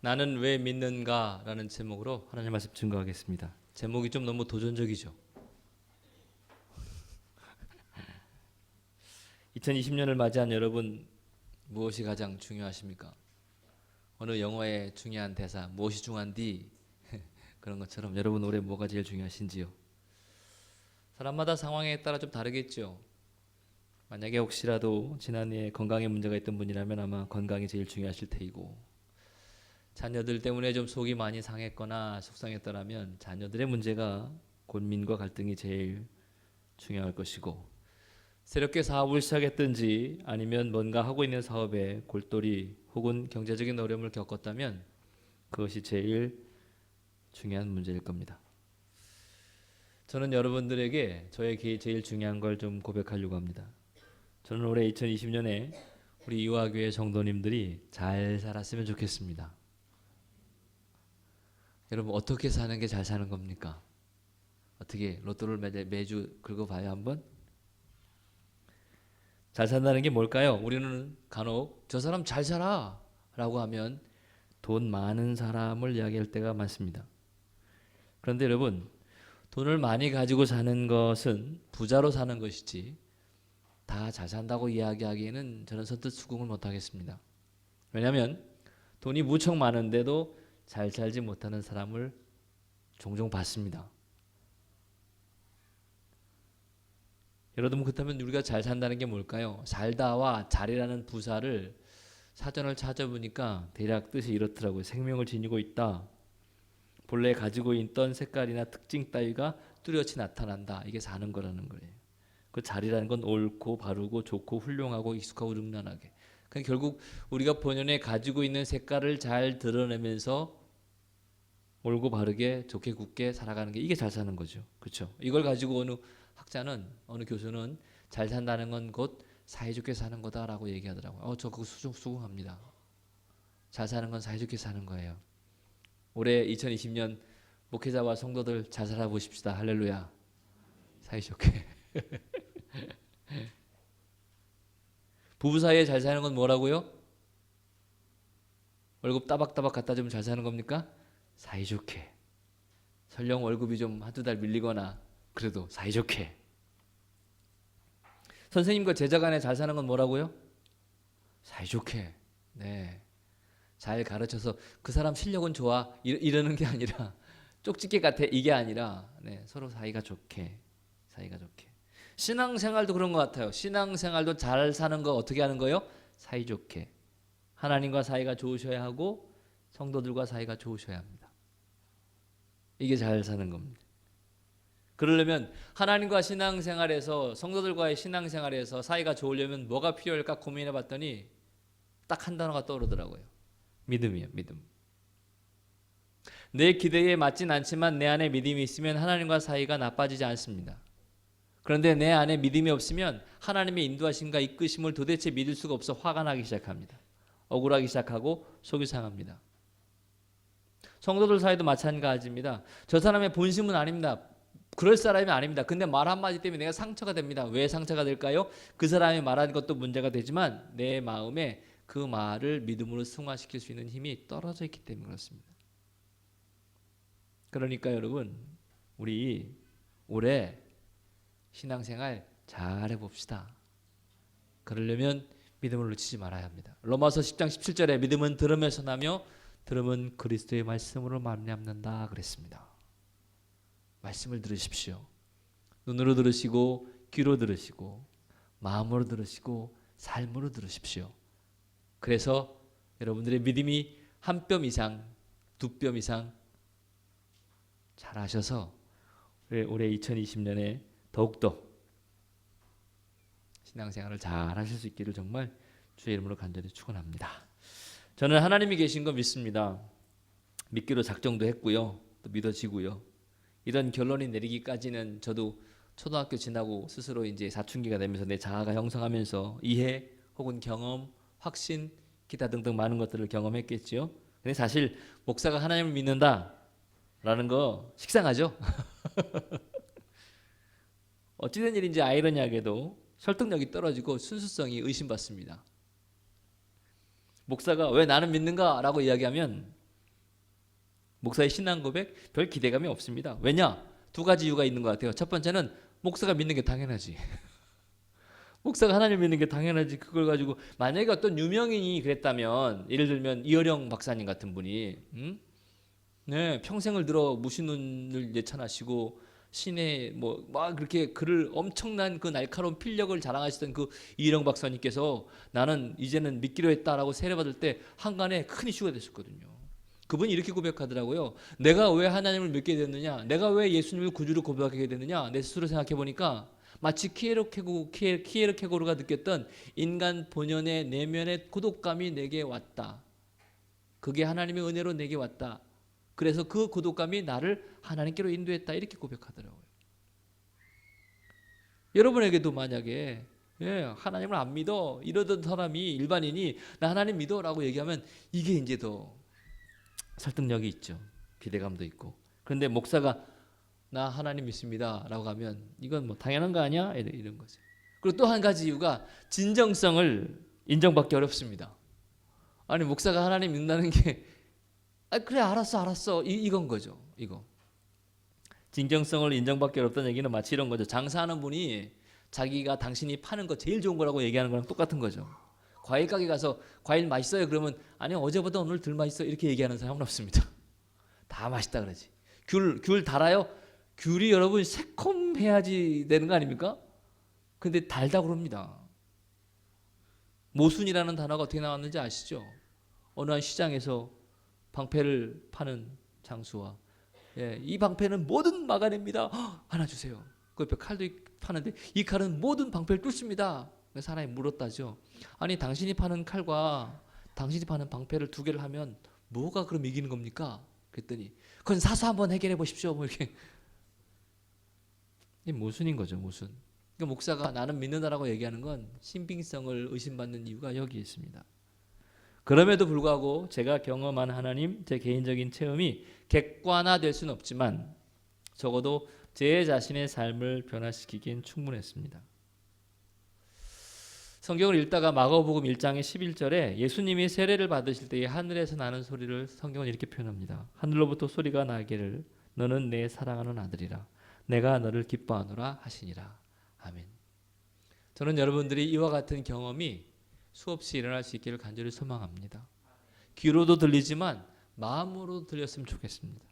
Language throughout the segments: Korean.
나는 왜 믿는가? 라는 제목으로 하나님 말씀 증거하겠습니다. 제목이 좀 너무 도전적이죠. 2020년을 맞이한 여러분, 무엇이 가장 중요하십니까? 어느 영화의 중요한 대사, 무엇이 중요한디? 그런 것처럼 여러분 올해 뭐가 제일 중요하신지요? 사람마다 상황에 따라 좀 다르겠죠. 만약에 혹시라도 지난해 건강에 문제가 있던 분이라면 아마 건강이 제일 중요하실 테이고, 자녀들 때문에 좀 속이 많이 상했거나 속상했더라면 자녀들의 문제가 고민과 갈등이 제일 중요할 것이고, 새롭게 사업을 시작했든지 아니면 뭔가 하고 있는 사업에 골똘히 혹은 경제적인 어려움을 겪었다면 그것이 제일 중요한 문제일 겁니다. 저는 여러분들에게 저에게 제일 중요한 걸 좀 고백하려고 합니다. 저는 올해 2020년에 우리 이화교회 성도님들이 잘 살았으면 좋겠습니다. 여러분, 어떻게 사는 게 잘 사는 겁니까? 어떻게 로또를 매주 긁어봐요 한번? 잘 산다는 게 뭘까요? 우리는 간혹 저 사람 잘 살아 라고 하면 돈 많은 사람을 이야기할 때가 많습니다. 그런데 여러분, 돈을 많이 가지고 사는 것은 부자로 사는 것이지 다 잘 산다고 이야기하기에는 저는 선뜻 수긍을 못하겠습니다. 왜냐하면 돈이 무척 많은데도 잘 살지 못하는 사람을 종종 봤습니다. 여러분, 그렇다면 우리가 잘 산다는 게 뭘까요? 살다와 잘이라는 부사를 사전을 찾아보니까 대략 뜻이 이렇더라고요. 생명을 지니고 있다. 본래 가지고 있던 색깔이나 특징 따위가 뚜렷이 나타난다. 이게 사는 거라는 거예요. 그 잘이라는 건 옳고 바르고 좋고 훌륭하고 익숙하고 능란하게. 그러니까 결국 우리가 본연에 가지고 있는 색깔을 잘 드러내면서 옳고 바르게 좋게 굳게 살아가는 게 이게 잘 사는 거죠. 그렇죠? 이걸 가지고 어느 학자는 어느 교수는 잘 산다는 건 곧 사이좋게 사는 거다라고 얘기하더라고요. 저 그거 수긍합니다. 잘 사는 건 사이좋게 사는 거예요. 올해 2020년 목회자와 성도들 잘 살아보십시다. 할렐루야. 사이좋게. 부부 사이에 잘 사는 건 뭐라고요? 월급 따박따박 갖다 주면 잘 사는 겁니까? 사이좋게. 설령 월급이 좀 한두 달 밀리거나 그래도 사이좋게. 선생님과 제자 간에 잘 사는 건 뭐라고요? 사이좋게. 네. 잘 가르쳐서 그 사람 실력은 좋아 이러는 게 아니라 쪽집게 같아 이게 아니라 네, 서로 사이가 좋게. 사이가 좋게. 신앙생활도 그런 것 같아요. 신앙생활도 잘 사는 거 어떻게 하는 거예요? 사이좋게. 하나님과 사이가 좋으셔야 하고 성도들과 사이가 좋으셔야 합니다. 이게 잘 사는 겁니다. 그러려면 하나님과 신앙생활에서 성도들과의 신앙생활에서 사이가 좋으려면 뭐가 필요할까 고민해 봤더니 딱 한 단어가 떠오르더라고요. 믿음이에요. 믿음. 내 기대에 맞진 않지만 내 안에 믿음이 있으면 하나님과 사이가 나빠지지 않습니다. 그런데 내 안에 믿음이 없으면 하나님의 인도하심과 이끄심을 도대체 믿을 수가 없어 화가 나기 시작합니다. 억울하기 시작하고 속이 상합니다. 성도들 사이도 마찬가지입니다. 저 사람의 본심은 아닙니다. 그럴 사람이 아닙니다. 근데 말 한마디 때문에 내가 상처가 됩니다. 왜 상처가 될까요? 그 사람이 말한 것도 문제가 되지만 내 마음에 그 말을 믿음으로 승화시킬 수 있는 힘이 떨어져 있기 때문에 그렇습니다. 그러니까 여러분, 우리 올해 신앙생활 잘 해봅시다. 그러려면 믿음을 놓치지 말아야 합니다. 로마서 10장 17절에 믿음은 들음에서 나며 들음은 그리스도의 말씀으로 말미암는다 그랬습니다. 말씀을 들으십시오. 눈으로 들으시고 귀로 들으시고 마음으로 들으시고 삶으로 들으십시오. 그래서 여러분들의 믿음이 한 뼘 이상, 두 뼘 이상 잘하셔서 올해 2020년에 더욱더 신앙생활을 잘 하실 수 있기를 정말 주의 이름으로 간절히 축원합니다. 저는 하나님이 계신 거 믿습니다. 믿기로 작정도 했고요. 또 믿어지고요. 이런 결론이 내리기까지는 저도 초등학교 지나고 스스로 이제 사춘기가 되면서 내 자아가 형성하면서 이해 혹은 경험, 확신, 기타 등등 많은 것들을 경험했겠지요. 근데 사실 목사가 하나님을 믿는다라는 거 식상하죠. 어찌된 일인지 아이러니하게도 설득력이 떨어지고 순수성이 의심받습니다. 목사가 왜 나는 믿는가? 라고 이야기하면 목사의 신앙 고백 별 기대감이 없습니다. 왜냐? 두 가지 이유가 있는 것 같아요. 첫 번째는 목사가 믿는 게 당연하지. 목사가 하나님 믿는 게 당연하지. 그걸 가지고 만약에 어떤 유명인이 그랬다면, 예를 들면 이어령 박사님 같은 분이 네, 평생을 들어 무신론을 예찬하시고 신의 막 그렇게 글을 엄청난 그 날카로운 필력을 자랑하시던 그 이어령 박사님께서 나는 이제는 믿기로 했다라고 세례받을 때 한간에 큰 이슈가 됐었거든요. 그분이 이렇게 고백하더라고요. 내가 왜 하나님을 믿게 됐느냐, 내가 왜 예수님을 구주로 고백하게 됐느냐, 내 스스로 생각해 보니까 마치 키에르케고르가 느꼈던 인간 본연의 내면의 고독감이 내게 왔다. 그게 하나님의 은혜로 내게 왔다. 그래서 그 고독감이 나를 하나님께로 인도했다. 이렇게 고백하더라고요. 여러분에게도 만약에 하나님을 안 믿어 이러던 사람이, 일반인이 나 하나님 믿어 라고 얘기하면 이게 이제 더 설득력이 있죠. 기대감도 있고. 그런데 목사가 나 하나님 믿습니다 라고 하면 이건 뭐 당연한 거 아니야? 이런 거죠. 그리고 또 한 가지 이유가 진정성을 인정받기 어렵습니다. 아니 목사가 하나님 믿는다는 게 그래 알았어 이건 거죠. 이거 진정성을 인정받기 어렵다는 얘기는 마치 이런 거죠. 장사하는 분이 자기가 당신이 파는 거 제일 좋은 거라고 얘기하는 거랑 똑같은 거죠. 과일 가게 가서 과일 맛있어요 그러면 아니 어제보다 오늘 덜 맛있어 이렇게 얘기하는 사람은 없습니다. 다 맛있다 그러지. 귤 달아요? 귤이 여러분 새콤해야지 되는 거 아닙니까? 근데 달다 그럽니다. 모순이라는 단어가 어떻게 나왔는지 아시죠? 어느 한 시장에서 방패를 파는 장수와 이 방패는 뭐든 막아냅니다. 하나 주세요. 그 옆에 칼도 파는데 이 칼은 모든 방패를 뚫습니다. 사람이 물었다죠. 아니 당신이 파는 칼과 당신이 파는 방패를 두 개를 하면 뭐가 그럼 이기는 겁니까? 그랬더니 그건 사서 한번 해결해 보십시오. 뭐 이렇게. 이 모순인 거죠, 모순. 그러니까 목사가 나는 믿는다라고 얘기하는 건 신빙성을 의심받는 이유가 여기 있습니다. 그럼에도 불구하고 제가 경험한 하나님, 제 개인적인 체험이 객관화될 수는 없지만 적어도 제 자신의 삶을 변화시키기엔 충분했습니다. 성경을 읽다가 마가복음 1장의 11절에 예수님이 세례를 받으실 때에 하늘에서 나는 소리를 성경은 이렇게 표현합니다. 하늘로부터 소리가 나기를 너는 내 사랑하는 아들이라 내가 너를 기뻐하노라 하시니라. 아멘. 저는 여러분들이 이와 같은 경험이 수없이 일어날 수 있기를 간절히 소망합니다. 귀로도 들리지만 마음으로 들렸으면 좋겠습니다.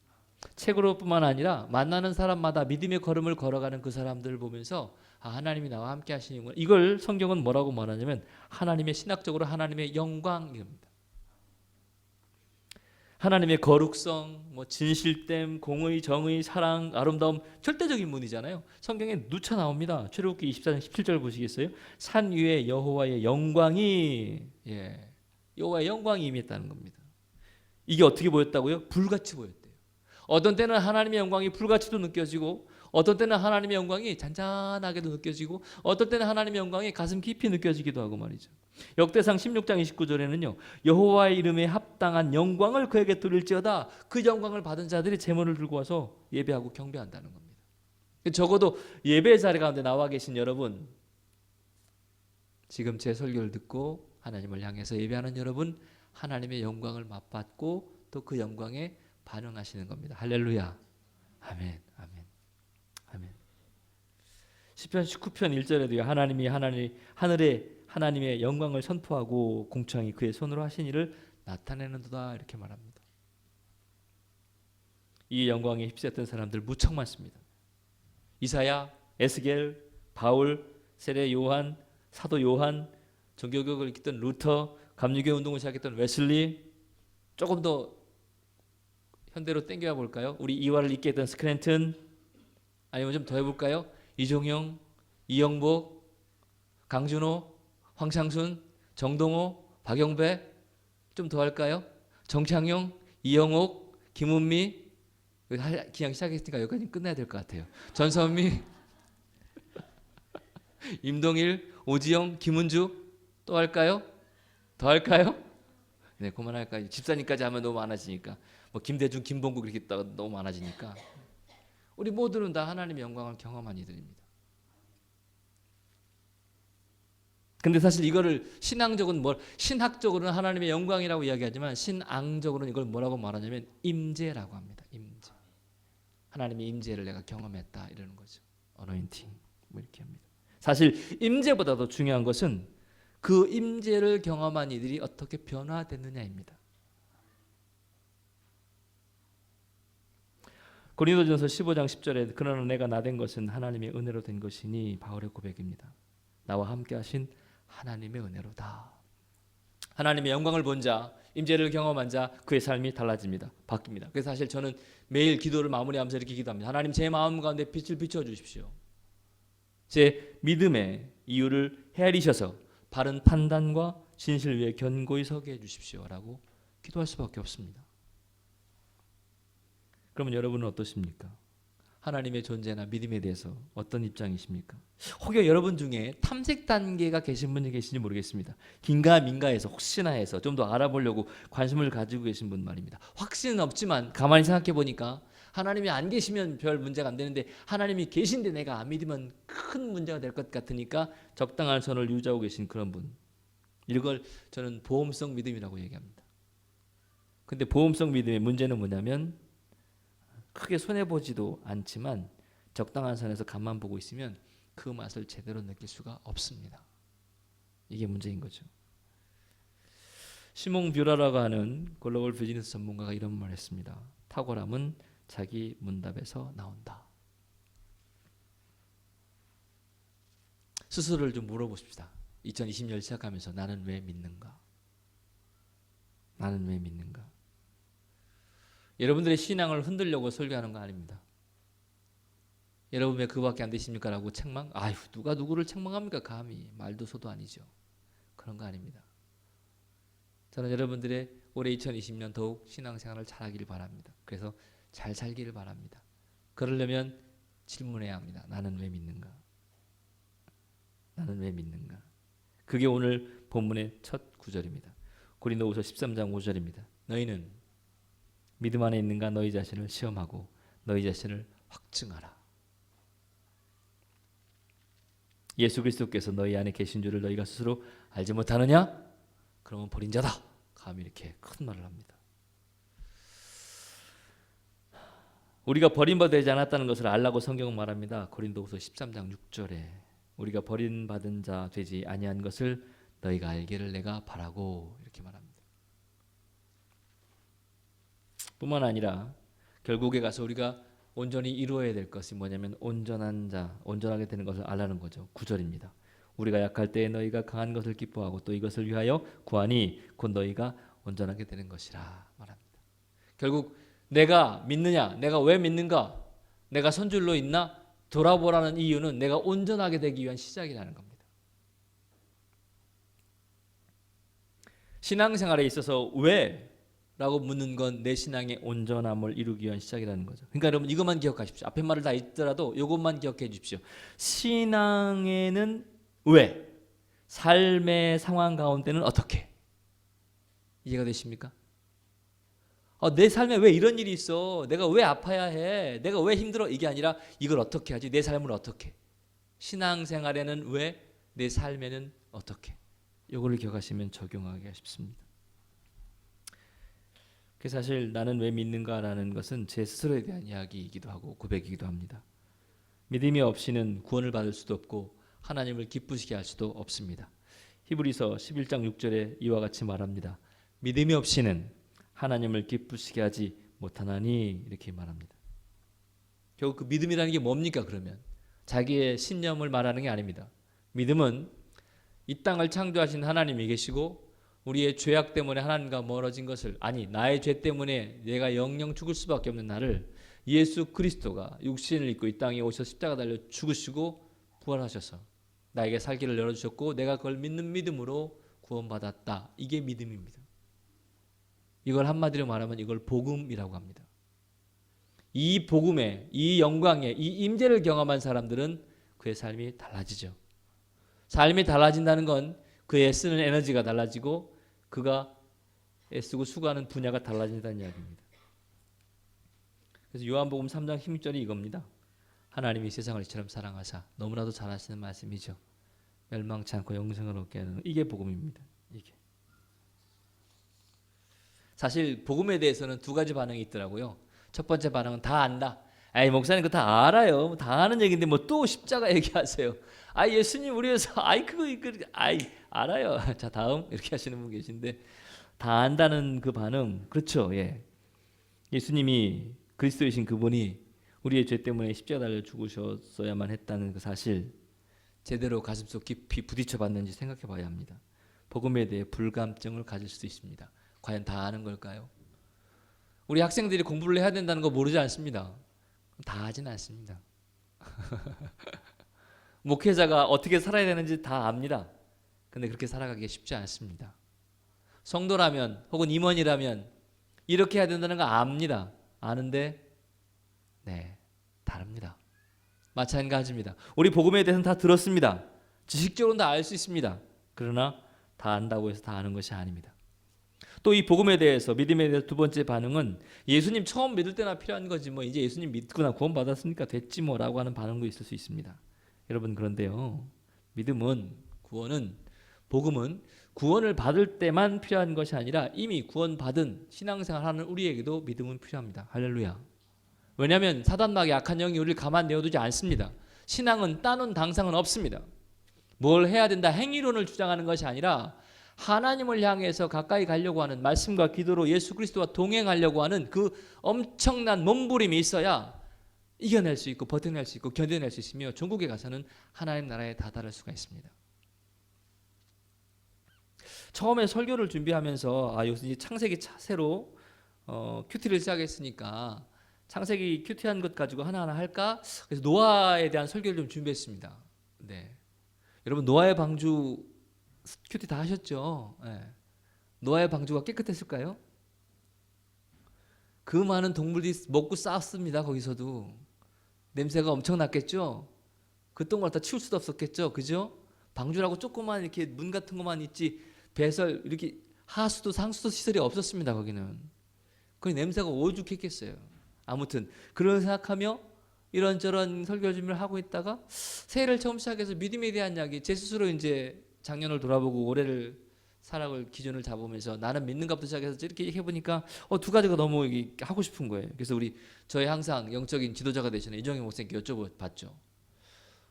책으로뿐만 아니라 만나는 사람마다 믿음의 걸음을 걸어가는 그 사람들을 보면서 하나님이 나와 함께 하시는구나. 이걸 성경은 뭐라고 말하냐면 하나님의, 신학적으로 하나님의 영광입니다. 하나님의 거룩성, 진실됨, 공의, 정의, 사랑, 아름다움, 절대적인 문이잖아요. 성경에 누차 나옵니다. 출애굽기 24장 17절 보시겠어요? 산 위에 여호와의 영광이 여호와의 영광이 임했다는 겁니다. 이게 어떻게 보였다고요? 불같이 보였대요. 어떤 때는 하나님의 영광이 불같이도 느껴지고 어떤 때는 하나님의 영광이 잔잔하게도 느껴지고 어떤 때는 하나님의 영광이 가슴 깊이 느껴지기도 하고 말이죠. 역대상 16장 29절에는요. 여호와의 이름에 합당한 영광을 그에게 드릴지어다. 그 영광을 받은 자들이 제물을 들고 와서 예배하고 경배한다는 겁니다. 적어도 예배 자리 가운데 나와 계신 여러분, 지금 제 설교를 듣고 하나님을 향해서 예배하는 여러분, 하나님의 영광을 맛봤고 또 그 영광에 반응하시는 겁니다. 할렐루야. 아멘. 아멘. 아멘. 시편 19편 1절에도요. 하나님이 하늘에 하나님의 영광을 선포하고 공창이 그의 손으로 하신 일을 나타내는도다 이렇게 말합니다. 이 영광에 휩쓸렸던 사람들 무척 많습니다. 이사야, 에스겔, 바울, 세례 요한, 사도 요한, 종교개혁을 일으켰던 루터, 감리교 운동을 시작했던 웨슬리, 조금 더 현대로 땡겨와 볼까요? 우리 이화를 잇게 했던 스크랜튼, 아니면 좀 더 해볼까요? 이종영, 이영복, 강준호, 황창순, 정동호, 박영배, 좀 더 할까요? 정창용, 이영옥, 김은미, 그냥 시작했으니까 여기까지 끝내야 될 것 같아요. 전선미, 임동일, 오지영, 김은주, 또 할까요? 더 할까요? 네, 그만할까요? 집사님까지 하면 너무 많아지니까. 김대중, 김봉국 이렇게 있다가 너무 많아지니까. 우리 모두는 다 하나님의 영광을 경험한 이들입니다. 근데 사실 이거를 신학적으로는 하나님의 영광이라고 이야기하지만 신앙적으로는 이걸 뭐라고 말하냐면 임재라고 합니다. 임재. 하나님의 임재를 내가 경험했다 이러는 거죠. 어노인팅 뭐 이렇게 합니다. 사실 임재보다도 중요한 것은 그 임재를 경험한 이들이 어떻게 변화됐느냐입니다. 고린도전서 15장 10절에 그러나 내가 나된 것은 하나님의 은혜로 된 것이니 바울의 고백입니다. 나와 함께 하신 하나님의 은혜로다. 하나님의 영광을 본 자, 임재를 경험한 자, 그의 삶이 달라집니다. 바뀝니다. 그래서 사실 저는 매일 기도를 마무리하면서 이렇게 기도합니다. 하나님 제 마음 가운데 빛을 비춰주십시오. 제 믿음의 이유를 헤아리셔서 바른 판단과 진실 위에 견고히 서게 해주십시오라고 기도할 수밖에 없습니다. 그러면 여러분은 어떠십니까? 하나님의 존재나 믿음에 대해서 어떤 입장이십니까? 혹여 여러분 중에 탐색 단계가 계신 분이 계신지 모르겠습니다. 긴가민가해서 혹시나 해서 좀 더 알아보려고 관심을 가지고 계신 분 말입니다. 확신은 없지만 가만히 생각해 보니까 하나님이 안 계시면 별 문제가 안 되는데 하나님이 계신데 내가 안 믿으면 큰 문제가 될 것 같으니까 적당한 선을 유지하고 계신 그런 분. 이걸 저는 보험성 믿음이라고 얘기합니다. 근데 보험성 믿음의 문제는 뭐냐면 크게 손해보지도 않지만 적당한 선에서 간만 보고 있으면 그 맛을 제대로 느낄 수가 없습니다. 이게 문제인 거죠. 시몽 뷰라라고 하는 글로벌 비즈니스 전문가가 이런 말을 했습니다. 탁월함은 자기 문답에서 나온다. 스스로를 좀 물어보십시다. 2020년 시작하면서 나는 왜 믿는가? 나는 왜 믿는가? 여러분들의 신앙을 흔들려고 설교하는 거 아닙니다. 여러분 왜 그거밖에 안 되십니까? 라고 책망? 아휴 누가 누구를 책망합니까? 감히 말도 소도 아니죠. 그런 거 아닙니다. 저는 여러분들의 올해 2020년 더욱 신앙생활을 잘하기를 바랍니다. 그래서 잘 살기를 바랍니다. 그러려면 질문해야 합니다. 나는 왜 믿는가? 나는 왜 믿는가? 그게 오늘 본문의 첫 구절입니다. 고린도후서 13장 5절입니다. 너희는 믿음 안에 있는가 너희 자신을 시험하고 너희 자신을 확증하라. 예수 그리스도께서 너희 안에 계신 줄을 너희가 스스로 알지 못하느냐? 그러면 버린 자다. 감히 이렇게 큰 말을 합니다. 우리가 버림받지 않았다는 것을 알라고 성경은 말합니다. 고린도후서 13장 6절에 우리가 버림받은 자 되지 아니한 것을 너희가 알기를 내가 바라고 이렇게 말합니다. 뿐만 아니라 결국에 가서 우리가 온전히 이루어야 될 것이 뭐냐면 온전한 자, 온전하게 되는 것을 알라는 거죠. 9절입니다. 우리가 약할 때에 너희가 강한 것을 기뻐하고 또 이것을 위하여 구하니 곧 너희가 온전하게 되는 것이라 말합니다. 결국 내가 믿느냐, 내가 왜 믿는가, 내가 선줄로 있나 돌아보라는 이유는 내가 온전하게 되기 위한 시작이라는 겁니다. 신앙생활에 있어서 왜? 라고 묻는 건 내 신앙의 온전함을 이루기 위한 시작이라는 거죠. 그러니까 여러분 이것만 기억하십시오. 앞에 말을 다 읽더라도 이것만 기억해 주십시오. 신앙에는 왜? 삶의 상황 가운데는 어떻게? 이해가 되십니까? 내 삶에 왜 이런 일이 있어? 내가 왜 아파야 해? 내가 왜 힘들어? 이게 아니라 이걸 어떻게 하지? 내 삶을 어떻게? 신앙생활에는 왜? 내 삶에는 어떻게? 이거를 기억하시면 적용하기가 쉽습니다. 사실 나는 왜 믿는가라는 것은 제 스스로에 대한 이야기이기도 하고 고백이기도 합니다. 믿음이 없이는 구원을 받을 수도 없고 하나님을 기쁘시게 할 수도 없습니다. 히브리서 11장 6절에 이와 같이 말합니다. 믿음이 없이는 하나님을 기쁘시게 하지 못하나니 이렇게 말합니다. 결국 그 믿음이라는 게 뭡니까 그러면? 자기의 신념을 말하는 게 아닙니다. 믿음은 이 땅을 창조하신 하나님이 계시고 우리의 죄악 때문에 하나님과 멀어진 것을 나의 죄 때문에 내가 영영 죽을 수밖에 없는 나를 예수 그리스도가 육신을 입고 이 땅에 오셔서 십자가 달려 죽으시고 부활하셔서 나에게 살기를 열어주셨고 내가 그걸 믿는 믿음으로 구원받았다. 이게 믿음입니다. 이걸 한마디로 말하면 이걸 복음이라고 합니다. 이 복음에 이 영광에 이 임재를 경험한 사람들은 그의 삶이 달라지죠. 삶이 달라진다는 건 그의 쓰는 에너지가 달라지고 그가 애쓰고 수고하는 분야가 달라진다는 이야기입니다. 그래서 요한복음 3장 16절이 이겁니다. 하나님이 세상을 이처럼 사랑하사 너무나도 잘 아시는 말씀이죠. 멸망치 않고 영생을 얻게 하는 이게 복음입니다. 이게. 사실 복음에 대해서는 두 가지 반응이 있더라고요. 첫 번째 반응은 다 안다. 아이 목사님 그거 다 알아요. 다 아는 얘기인데 뭐 또 십자가 얘기하세요. 아 예수님 우리 위해서 아이 그거 아이 알아요. 자 다음 이렇게 하시는 분 계신데 다 안다는 그 반응 그렇죠. 예. 예수님이 그리스도이신 그분이 우리의 죄 때문에 십자가 달려 죽으셨어야만 했다는 그 사실 제대로 가슴속 깊이 부딪혀 봤는지 생각해 봐야 합니다. 복음에 대해 불감증을 가질 수도 있습니다. 과연 다 아는 걸까요? 우리 학생들이 공부를 해야 된다는 거 모르지 않습니다. 다 하진 않습니다. 목회자가 어떻게 살아야 되는지 다 압니다. 근데 그렇게 살아가기 쉽지 않습니다. 성도라면 혹은 임원이라면 이렇게 해야 된다는 거 압니다. 아는데 네, 다릅니다. 마찬가지입니다. 우리 복음에 대해서는 다 들었습니다. 지식적으로는 다 알 수 있습니다. 그러나 다 안다고 해서 다 아는 것이 아닙니다. 또 이 복음에 대해서 믿음에 대해서 두 번째 반응은 예수님 처음 믿을 때나 필요한 거지 뭐 이제 예수님 믿거나 구원 받았으니까 됐지 뭐라고 하는 반응도 있을 수 있습니다. 여러분 그런데요. 믿음은 구원은 복음은 구원을 받을 때만 필요한 것이 아니라 이미 구원받은 신앙생활하는 우리에게도 믿음은 필요합니다. 할렐루야. 왜냐하면 사단마귀 악한 영이 우리를 가만 내어두지 않습니다. 신앙은 따놓은 당상은 없습니다. 뭘 해야 된다 행위론을 주장하는 것이 아니라 하나님을 향해서 가까이 가려고 하는 말씀과 기도로 예수 그리스도와 동행하려고 하는 그 엄청난 몸부림이 있어야 이겨낼 수 있고 버텨낼 수 있고 견뎌낼 수 있으며 종국에 가서는 하나님 나라에 다다를 수가 있습니다. 처음에 설교를 준비하면서 여기서 창세기 차세로 큐티를 시작했으니까 창세기 큐티한 것 가지고 하나하나 할까? 그래서 노아에 대한 설교를 좀 준비했습니다. 네. 여러분 노아의 방주 큐티 다 하셨죠? 네. 노아의 방주가 깨끗했을까요? 그 많은 동물들이 먹고 싸웠습니다. 거기서도 냄새가 엄청 났겠죠? 그 똥을 다 치울 수도 없었겠죠? 그죠? 방주라고 조그만 이렇게 문 같은 것만 있지 배설 이렇게 하수도 상수도 시설이 없었습니다. 거기는 그 냄새가 오죽했겠어요. 아무튼 그런 생각하며 이런저런 설교 준비를 하고 있다가 새해를 처음 시작해서 믿음에 대한 이야기 제 스스로 이제 작년을 돌아보고 올해를 살아갈 기준을 잡으면서 나는 믿는가부터 시작해서 이렇게 해보니까 두 가지가 너무 하고 싶은 거예요. 그래서 저희 항상 영적인 지도자가 되시는 이정희 목사님께 여쭤봤죠.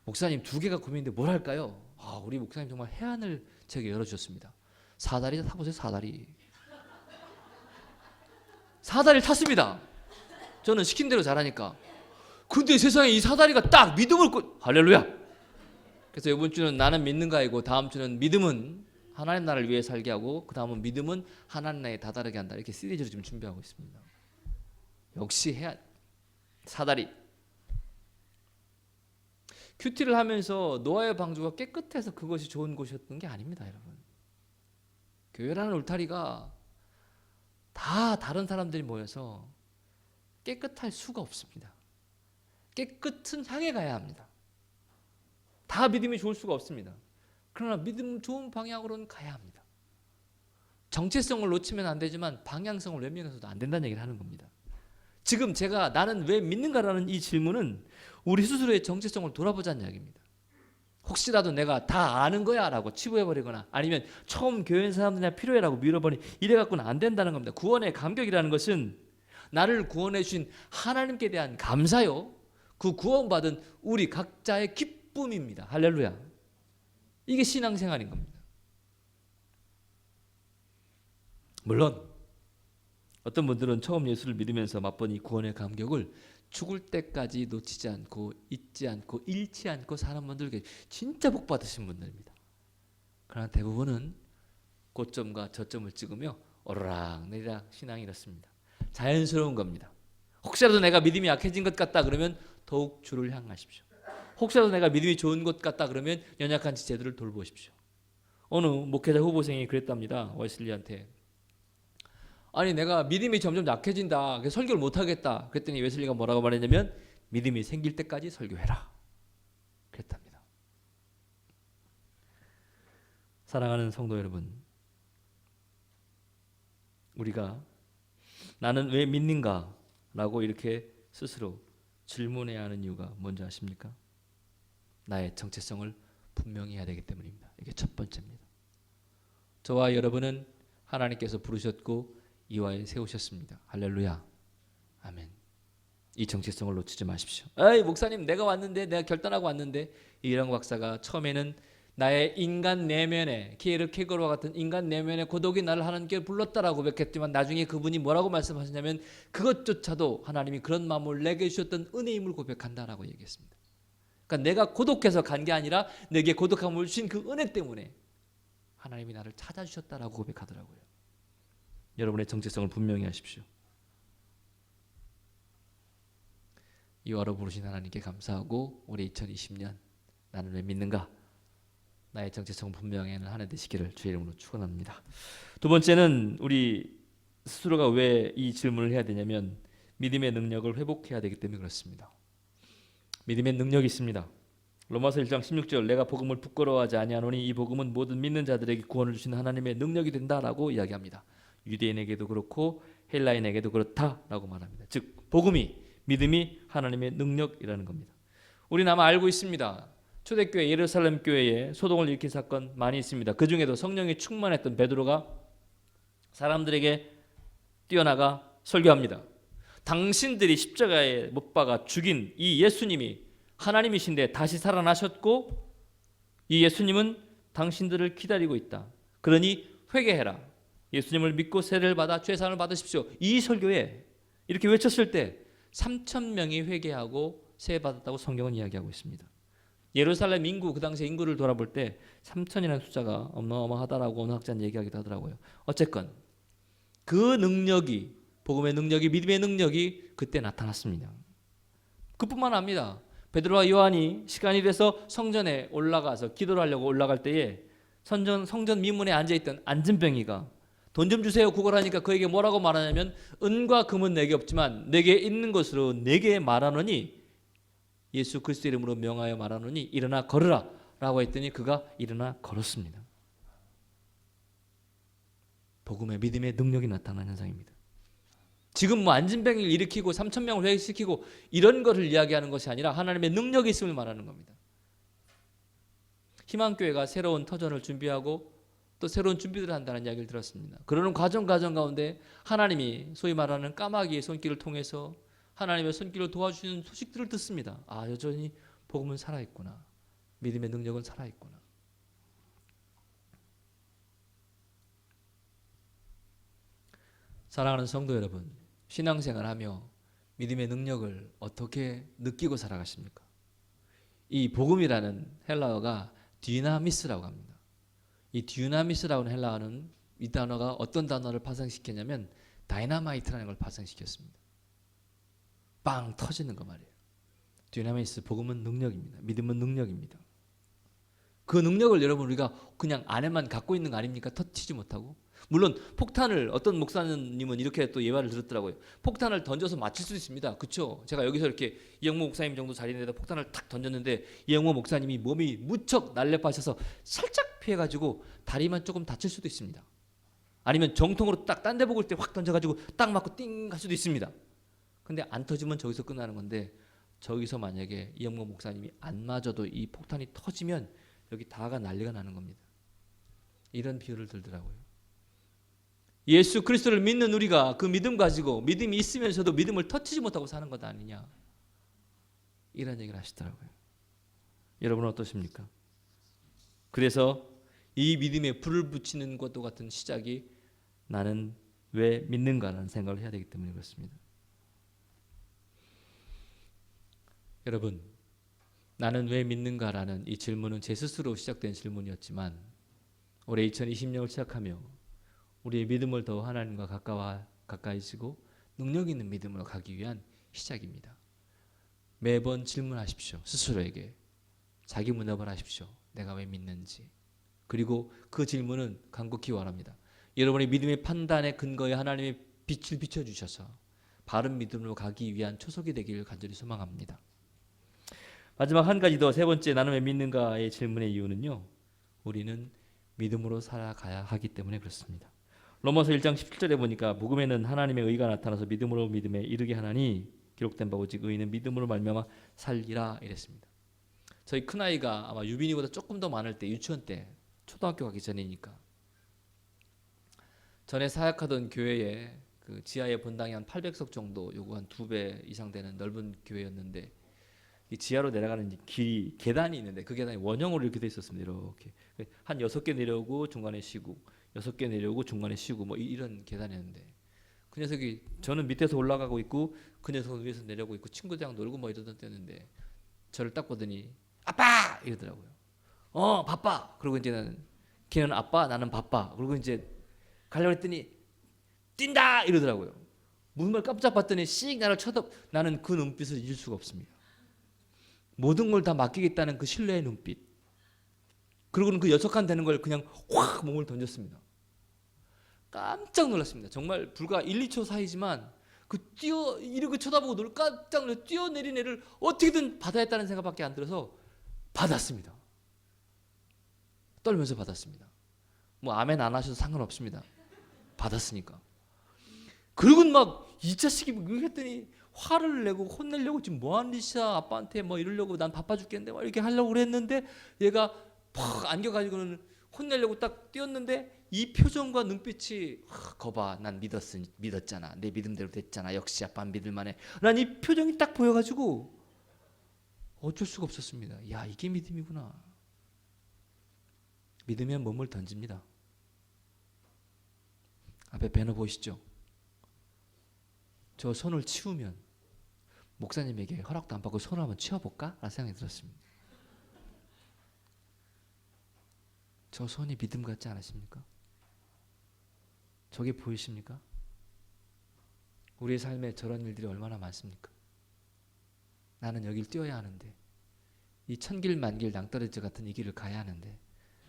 목사님 두 개가 고민인데 뭘 할까요? 우리 목사님 정말 해안을 제게 열어주셨습니다. 사다리 타보세요. 사다리를 탔습니다. 저는 시킨 대로 잘하니까. 근데 세상에 이 사다리가 딱 믿음을 할렐루야. 그래서 이번 주는 나는 믿는가이고 다음 주는 믿음은 하나님 나라를 위해 살게 하고 그 다음은 믿음은 하나님 나라에 다다르게 한다. 이렇게 시리즈를 지금 준비하고 있습니다. 역시 해야 사다리. 큐티를 하면서 노아의 방주가 깨끗해서 그것이 좋은 곳이었던 게 아닙니다, 여러분. 교회라는 울타리가 다 다른 사람들이 모여서 깨끗할 수가 없습니다. 깨끗은 향해 가야 합니다. 다 믿음이 좋을 수가 없습니다. 그러나 믿음 좋은 방향으로는 가야 합니다. 정체성을 놓치면 안 되지만 방향성을 외면해서도 안 된다는 얘기를 하는 겁니다. 지금 제가 나는 왜 믿는가라는 이 질문은 우리 스스로의 정체성을 돌아보자는 이야기입니다. 혹시라도 내가 다 아는 거야 라고 치부해버리거나 아니면 처음 교회 사람들이나 필요해라고 밀어버리 이래갖고는 안 된다는 겁니다. 구원의 감격이라는 것은 나를 구원해 주신 하나님께 대한 감사요. 그 구원받은 우리 각자의 기쁨입니다. 할렐루야. 이게 신앙생활인 겁니다. 물론 어떤 분들은 처음 예수를 믿으면서 맛본 이 구원의 감격을 죽을 때까지 놓치지 않고 잊지 않고 잃지 않고 사는 분들 진짜 복 받으신 분들입니다. 그러나 대부분은 고점과 저점을 찍으며 오르락내리락 신앙이 이렇습니다. 자연스러운 겁니다. 혹시라도 내가 믿음이 약해진 것 같다 그러면 더욱 주를 향하십시오. 혹시라도 내가 믿음이 좋은 것 같다 그러면 연약한 지체들을 돌보십시오. 어느 목회자 후보생이 그랬답니다. 웨슬리한테. 아니 내가 믿음이 점점 약해진다. 그래서 설교를 못하겠다. 그랬더니 웨슬리가 뭐라고 말했냐면 믿음이 생길 때까지 설교해라. 그랬답니다. 사랑하는 성도 여러분, 우리가 나는 왜 믿는가? 라고 이렇게 스스로 질문해야 하는 이유가 뭔지 아십니까? 나의 정체성을 분명히 해야 되기 때문입니다. 이게 첫 번째입니다. 저와 여러분은 하나님께서 부르셨고 이화에 세우셨습니다. 할렐루야. 아멘. 이 정체성을 놓치지 마십시오. 에이 목사님 내가 왔는데 내가 결단하고 왔는데 이런 박사가 처음에는 나의 인간 내면에 키에르케고르와 같은 인간 내면의 고독이 나를 하나님께 불렀다라고 고백했지만 나중에 그분이 뭐라고 말씀하셨냐면 그것조차도 하나님이 그런 마음을 내게 주셨던 은혜임을 고백한다라고 얘기했습니다. 그러니까 내가 고독해서 간 게 아니라 내게 고독함을 주신 그 은혜 때문에 하나님이 나를 찾아주셨다라고 고백하더라고요. 여러분의 정체성을 분명히 하십시오. 이화로 부르신 하나님께 감사하고 올해 2020년 나는 왜 믿는가? 나의 정체성 분명히 하는 한 해 되시기를 주의 이름으로 축원합니다. 두 번째는 우리 스스로가 왜 이 질문을 해야 되냐면 믿음의 능력을 회복해야 되기 때문에 그렇습니다. 믿음의 능력이 있습니다. 로마서 1장 16절 내가 복음을 부끄러워하지 아니하노니 이 복음은 모든 믿는 자들에게 구원을 주시는 하나님의 능력이 된다라고 이야기합니다. 유대인에게도 그렇고 헬라인에게도 그렇다라고 말합니다. 즉 복음이 믿음이 하나님의 능력이라는 겁니다. 우리는 아마 알고 있습니다. 초대교회 예루살렘 교회에 소동을 일으킨 사건 많이 있습니다. 그 중에도 성령이 충만했던 베드로가 사람들에게 뛰어나가 설교합니다. 당신들이 십자가에 못 박아 죽인 이 예수님이 하나님이신데 다시 살아나셨고 이 예수님은 당신들을 기다리고 있다. 그러니 회개해라. 예수님을 믿고 세례를 받아 죄사함을 받으십시오. 이 설교에 이렇게 외쳤을 때 3,000명이 회개하고 세례 받았다고 성경은 이야기하고 있습니다. 예루살렘 인구 그 당시 인구를 돌아볼 때 3,000이라는 숫자가 어마어마하다라고 어느 학자는 얘기하기도 하더라고요. 어쨌건 그 능력이 복음의 능력이 믿음의 능력이 그때 나타났습니다. 그뿐만 아닙니다. 베드로와 요한이 시간이 돼서 성전에 올라가서 기도를 하려고 올라갈 때에 성전 미문에 앉아있던 안진뱅이가 돈 좀 주세요 구걸하니까 그에게 뭐라고 말하냐면 은과 금은 내게 없지만 내게 있는 것으로 내게 말하노니 예수 그리스도 이름으로 명하여 말하노니 일어나 걸으라 라고 했더니 그가 일어나 걸었습니다. 복음의 믿음의 능력이 나타난 현상입니다. 지금 뭐 안진뱅이를 일으키고 3,000명을 회개시키고 이런 것을 이야기하는 것이 아니라 하나님의 능력이 있음을 말하는 겁니다. 희망교회가 새로운 터전을 준비하고 또 새로운 준비들을 한다는 이야기를 들었습니다. 그러는 과정 가운데 하나님이 소위 말하는 까마귀의 손길을 통해서 하나님의 손길을 도와주시는 소식들을 듣습니다. 아 여전히 복음은 살아있구나. 믿음의 능력은 살아있구나. 사랑하는 성도 여러분, 신앙생활하며 믿음의 능력을 어떻게 느끼고 살아가십니까? 이 복음이라는 헬라어가 디나미스라고 합니다. 이 디나미스라는 헬라어는 이 단어가 어떤 단어를 파생시켰냐면 다이나마이트라는 걸 파생시켰습니다. 빵 터지는 거 말이에요. 디나미스 복음은 능력입니다. 믿음은 능력입니다. 그 능력을 여러분 우리가 그냥 안에만 갖고 있는 거 아닙니까? 터치지 못하고. 물론 폭탄을 어떤 목사님은 이렇게 또 예화를 들었더라고요. 폭탄을 던져서 맞힐 수 있습니다. 그렇죠? 제가 여기서 이렇게 이영모 목사님 정도 자리에다 폭탄을 탁 던졌는데 이영모 목사님이 몸이 무척 날렵하셔서 살짝 피해가지고 다리만 조금 다칠 수도 있습니다. 아니면 정통으로 딱 딴 데 보고 때 확 던져가지고 딱 맞고 띵 할 수도 있습니다. 근데 안 터지면 저기서 끝나는 건데 저기서 만약에 이영모 목사님이 안 맞아도 이 폭탄이 터지면 여기 다가 난리가 나는 겁니다. 이런 비유를 들더라고요. 예수 그리스도를 믿는 우리가 그 믿음 가지고 믿음이 있으면서도 믿음을 터치지 못하고 사는 것 아니냐 이런 얘기를 하시더라고요. 여러분은 어떠십니까? 그래서 이 믿음에 불을 붙이는 것도 같은 시작이 나는 왜 믿는가라는 생각을 해야 되기 때문에 그렇습니다. 여러분 나는 왜 믿는가라는 이 질문은 제 스스로 시작된 질문이었지만 올해 2020년을 시작하며 우리의 믿음을 더 하나님과 가까이지고 능력 있는 믿음으로 가기 위한 시작입니다. 매번 질문하십시오. 스스로에게 자기 문답을 하십시오. 내가 왜 믿는지. 그리고 그 질문은 간곡히 원합니다. 여러분의 믿음의 판단의 근거에 하나님의 빛을 비춰주셔서 바른 믿음으로 가기 위한 초석이 되기를 간절히 소망합니다. 마지막 한 가지 더, 세 번째 나는 왜 믿는가의 질문의 이유는요. 우리는 믿음으로 살아가야 하기 때문에 그렇습니다. 로마서 1장 17절에 보니까 복음에는 하나님의 의가 나타나서 믿음으로 믿음에 이르게 하나니 기록된 바 오직 의인은 믿음으로 말미암아 살리라 이랬습니다. 저희 큰아이가 아마 유빈이보다 조금 더 많을 때, 유치원 때, 초등학교 가기 전이니까, 전에 사역하던 교회에 그 지하에 본당이 한 800석 정도 요구 한 2배 이상 되는 넓은 교회였는데, 이 지하로 내려가는 길이, 계단이 있는데 그 계단이 원형으로 이렇게 돼 있었습니다. 이렇게 한 6개 내려오고 중간에 쉬고, 6개 내려오고 중간에 쉬고, 뭐 이런 계단이었는데, 그 녀석이, 저는 밑에서 올라가고 있고 그 녀석은 위에서 내려오고 있고 친구들이랑 놀고 뭐 이러던 때였는데, 저를 딱 보더니 아빠! 이러더라고요. 바빠. 그러고 이제 걔는 아빠, 나는 바빠. 그리고 이제 가려고 했더니 뛴다! 이러더라고요. 무슨 말 깜짝 봤더니 씩 나를 나는 그 눈빛을 잊을 수가 없습니다. 모든 걸 다 맡기겠다는 그 신뢰의 눈빛. 그리고는 그 6칸 되는 걸 그냥 확 몸을 던졌습니다. 깜짝 놀랐습니다. 정말 불과 1, 2초 사이지만 그 이렇게 쳐다보고 깜짝 놀라 뛰어내린 애를 어떻게든 받아야겠다는 생각밖에 안 들어서 받았습니다. 떨면서 받았습니다. 뭐 아멘 안 하셔도 상관없습니다. 받았으니까. 그리고 막 이 자식이 했더니 화를 내고 혼내려고, 지금 뭐하는 짓이야 아빠한테 뭐 이러려고, 난 바빠 죽겠는데 막 이렇게 하려고 그랬는데, 얘가 팍 안겨가지고는 혼내려고 딱 뛰었는데, 이 표정과 눈빛이, 거봐 난 믿었잖아, 내 믿음대로 됐잖아, 역시 아빠는 믿을만해, 난 이 표정이 딱 보여가지고 어쩔 수가 없었습니다. 야, 이게 믿음이구나. 믿으면 몸을 던집니다. 앞에 배너 보이시죠? 저 손을 치우면, 목사님에게 허락도 안 받고 손을 한번 치워볼까? 라는 생각이 들었습니다. 저 손이 믿음 같지 않으십니까? 저게 보이십니까? 우리의 삶에 저런 일들이 얼마나 많습니까? 나는 여길 뛰어야 하는데, 이 천길 만길 낭떠러지 같은 이 길을 가야 하는데,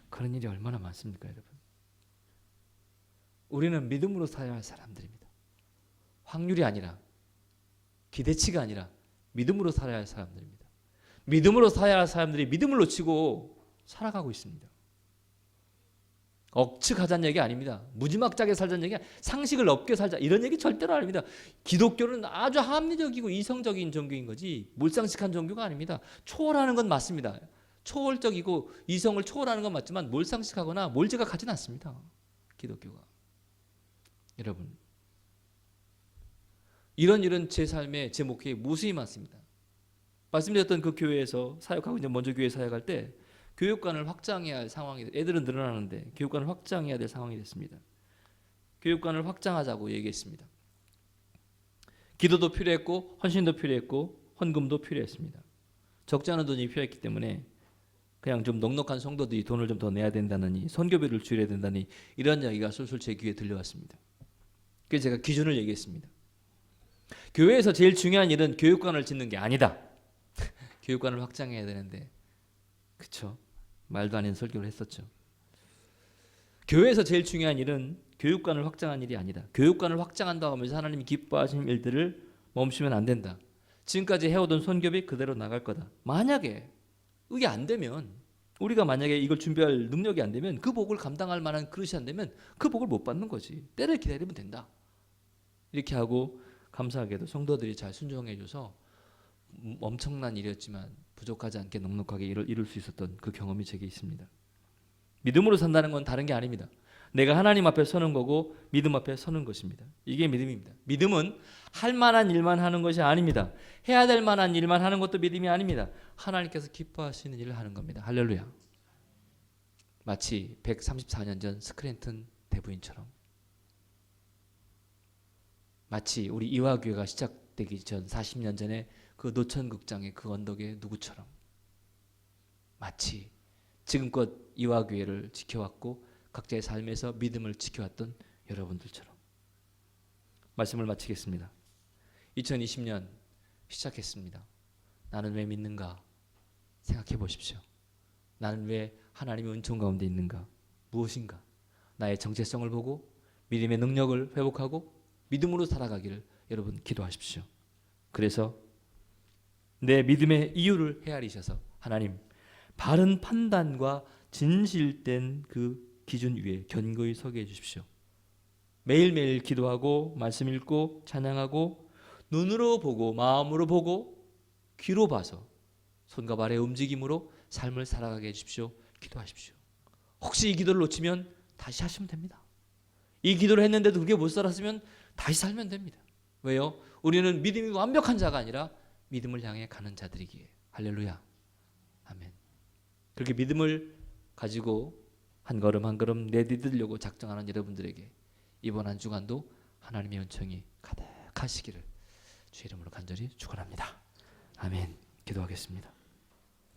그런 일이 얼마나 많습니까, 여러분? 우리는 믿음으로 살아야 할 사람들입니다. 확률이 아니라, 기대치가 아니라 믿음으로 살아야 할 사람들입니다. 믿음으로 살아야 할 사람들이 믿음을 놓치고 살아가고 있습니다. 억측 하자는 얘기 아닙니다. 무지막지하게 살자는 얘기, 상식을 없게 살자, 이런 얘기 절대로 아닙니다. 기독교는 아주 합리적이고 이성적인 종교인 거지 몰상식한 종교가 아닙니다. 초월하는 건 맞습니다. 초월적이고 이성을 초월하는 건 맞지만 몰상식하거나 몰제각하지는 않습니다. 기독교가. 여러분, 이런 제 삶에, 제 목회에 무수히 많습니다. 말씀드렸던 그 교회에서 사역하고 이제 먼저 교회 사역할 때 교육관을 확장해야 할 상황이, 애들은 늘어나는데 교육관을 확장해야 될 상황이 됐습니다. 교육관을 확장하자고 얘기했습니다. 기도도 필요했고 헌신도 필요했고 헌금도 필요했습니다. 적지 않은 돈이 필요했기 때문에 그냥 좀 넉넉한 성도들이 돈을 좀 더 내야 된다느니, 선교비를 줄여야 된다니, 이런 이야기가 술술 제 귀에 들려왔습니다. 그래서 제가 기준을 얘기했습니다. 교회에서 제일 중요한 일은 교육관을 짓는 게 아니다. 교육관을 확장해야 되는데, 그쵸? 말도 안 되는 설교를 했었죠. 교회에서 제일 중요한 일은 교육관을 확장한 일이 아니다. 교육관을 확장한다고 하면서 하나님이 기뻐하시는 일들을 멈추면 안 된다. 지금까지 해오던 선교비 그대로 나갈 거다. 만약에 이게 안 되면, 우리가 만약에 이걸 준비할 능력이 안 되면, 그 복을 감당할 만한 그릇이 안 되면 그 복을 못 받는 거지. 때를 기다리면 된다. 이렇게 하고, 감사하게도 성도들이 잘 순종해줘서 엄청난 일이었지만 부족하지 않게 넉넉하게 이룰 수 있었던 그 경험이 제게 있습니다. 믿음으로 산다는 건 다른 게 아닙니다. 내가 하나님 앞에 서는 거고 믿음 앞에 서는 것입니다. 이게 믿음입니다. 믿음은 할 만한 일만 하는 것이 아닙니다. 해야 될 만한 일만 하는 것도 믿음이 아닙니다. 하나님께서 기뻐하시는 일을 하는 겁니다. 할렐루야. 마치 134년 전 스크랜턴 대부인처럼, 마치 우리 이화교회가 시작되기 전 40년 전에 그 노천극장의 그 언덕의 누구처럼, 마치 지금껏 이화교회를 지켜왔고 각자의 삶에서 믿음을 지켜왔던 여러분들처럼. 말씀을 마치겠습니다. 2020년 시작했습니다. 나는 왜 믿는가 생각해 보십시오. 나는 왜 하나님의 은총 가운데 있는가? 무엇인가? 나의 정체성을 보고 믿음의 능력을 회복하고 믿음으로 살아가기를 여러분 기도하십시오. 그래서 내 믿음의 이유를 헤아리셔서 하나님, 바른 판단과 진실된 그 기준 위에 견고히 서게 해주십시오. 매일매일 기도하고 말씀 읽고 찬양하고 눈으로 보고 마음으로 보고 귀로 봐서 손과 발의 움직임으로 삶을 살아가게 해주십시오. 기도하십시오. 혹시 이 기도를 놓치면 다시 하시면 됩니다. 이 기도를 했는데도 그게 못 살았으면 다시 살면 됩니다. 왜요? 우리는 믿음이 완벽한 자가 아니라 믿음을 향해 가는 자들이기에. 할렐루야. 아멘. 그렇게 믿음을 가지고 한 걸음 한 걸음 내디디려고 작정하는 여러분들에게 이번 한 주간도 하나님의 은총이 가득하시기를 주 이름으로 간절히 축원합니다. 아멘. 기도하겠습니다.